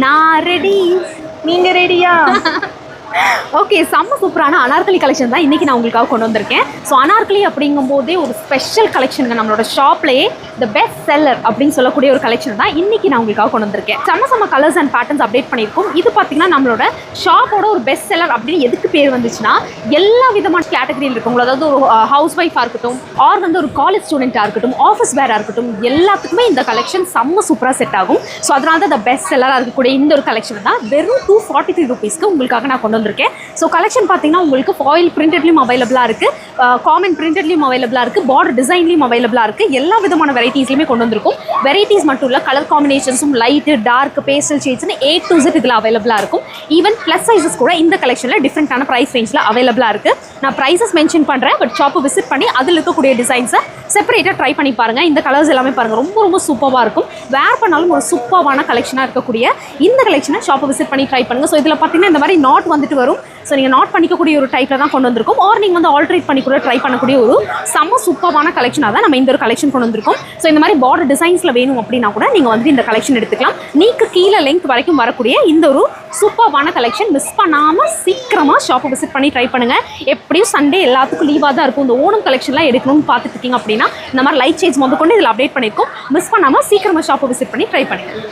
நான் ரெடி, நீங்க ரெடியா? ஓகே, செம்ம சூப்பரான அனார்கலி கலெக்ஷன் தான் இன்றைக்கி நான் உங்களுக்காக கொண்டு வந்திருக்கேன். ஸோ அனார்கலி அப்படிங்கும்போதே ஒரு ஸ்பெஷல் கலெக்ஷனுங்க, நம்மளோட ஷாப்லேயே த பெஸ்ட் செல்லர் அப்படின்னு சொல்லக்கூடிய ஒரு கலெக்ஷன் தான் இன்றைக்கி நான் உங்களுக்காக கொண்டு வந்திருக்கேன். செம்ம கலர்ஸ் அண்ட் பேட்டர்ன்ஸ் அப்டேட் பண்ணியிருக்கோம். இது பார்த்தீங்கன்னா நம்மளோட ஷாப்போட ஒரு பெஸ்ட் செல்லர் அப்படின்னு எதுக்கு பேர் வந்துச்சுன்னா, எல்லா விதமான கேட்டகரியில் இருக்கவங்களோ, அதாவது ஒரு ஹவுஸ் ஒய்ஃபாக இருக்கட்டும், ஆர் வந்து ஒரு காலேஜ் ஸ்டூடெண்ட்டாக இருக்கட்டும், ஆஃபீஸ் வேராக இருக்கட்டும், எல்லாத்துக்குமே இந்த கலெக்ஷன் செம்ம சூப்பராக செட் ஆகும். ஸோ அதனால தான் த பெஸ்ட் செல்லராக இருக்கக்கூடிய இந்த ஒரு கலெக்ஷன் தான் வெறும் 243 rupeesக்கு உங்களுக்காக நான் கொண்டு வந்திருக்கேன். ஸோ கலெக்ஷன் பார்த்தீங்கன்னா உங்களுக்கு ஃபாயில் பிரிண்டட்லையும் அவைலபிளாக இருக்குது, காமன் பிரிண்டட்லையும் அவைலபிளாக இருக்குது, பார்டர் டிசைன்லையும் அவைலபிளாக இருக்குது. எல்லா விதமான வெரைட்டிஸ்லையுமே கொண்டு வந்திருக்கும். வெரைட்டிஸ் மட்டும் இல்லை, கலர் காம்பினேஷன்ஸும் லைட்டு, டார்க், பேஸ்டல் ஷேட்ஸ்னு A to Z இதில் அவைலபிளாக இருக்கும். ஈவன் ப்ளஸ் சைஸஸ் கூட இந்த கலெக்ஷனில் டிஃப்ரெண்ட்டான ப்ரைஸ் ரேஞ்சில் அவைலபிளாக இருக்குது. நான் ப்ரைஸஸ் மென்ஷன் பண்ணுறேன், பட் ஷாப்பை விசிட் பண்ணி அதில் இருக்கக்கூடிய டிசைன்ஸை செப்பரேட்டாக ட்ரை பண்ணி பாருங்கள். இந்த கலர்ஸ் எல்லாமே பாருங்கள், ரொம்ப சூப்பராக இருக்கும். வேர் பண்ணாலும் ஒரு சூப்பரான கலெக்ஷனாக இருக்கக்கூடிய இந்த கலெக்ஷனை ஷாப்பை விசிட் பண்ணி ட்ரை பண்ணுங்கள். ஸோ இதில் பார்த்தீங்கன்னா இந்த மாதிரி நாட் வந்துட்டு வரும். ஸோ நீங்கள் நாட் பண்ணிக்கக்கூடிய ஒரு டைப்பில் தான் கொண்டு வந்திருக்கும். ஆர் நீங்கள் வந்து ஆல்ட்ரேட் பண்ணி கூட ட்ரை பண்ணக்கூடிய ஒரு செம்ம சூப்பரான கலெக்ஷனாக தான் நம்ம இந்த ஒரு கலெக்ஷன் கொண்டு வந்திருக்கோம். ஸோ இந்த மாதிரி பார்டர் டிசைன்ஸில் வேணும் அப்படின்னா கூட நீங்கள் வந்து இந்த கலெக்ஷன் எடுத்துக்கலாம். நீக்கு கீழே லெங்க் வரைக்கும் வரக்கூடிய இந்த ஒரு சூப்பரான கலெக்ஷன் மிஸ் பண்ணாமல் சீக்கிரமாக ஷாப்பை விசிட் பண்ணி ட்ரை பண்ணுங்கள். எப்படியும் சண்டே எல்லாத்துக்கும் லீவாக தான் இருக்கும். இந்த ஓணம் கலெக்ஷன்லாம் எடுக்கணும்னு பார்த்துட்டு இருக்கீங்க அப்படின்னா இந்த மாதிரி லைட் ஷேட்ஸ் கொண்டு இதில் அப்டேட் பண்ணியிருக்கோம். மிஸ் பண்ணாமல் சீக்கிரமாக ஷாப்பை விசிட் பண்ணி ட்ரை பண்ணுங்கள்.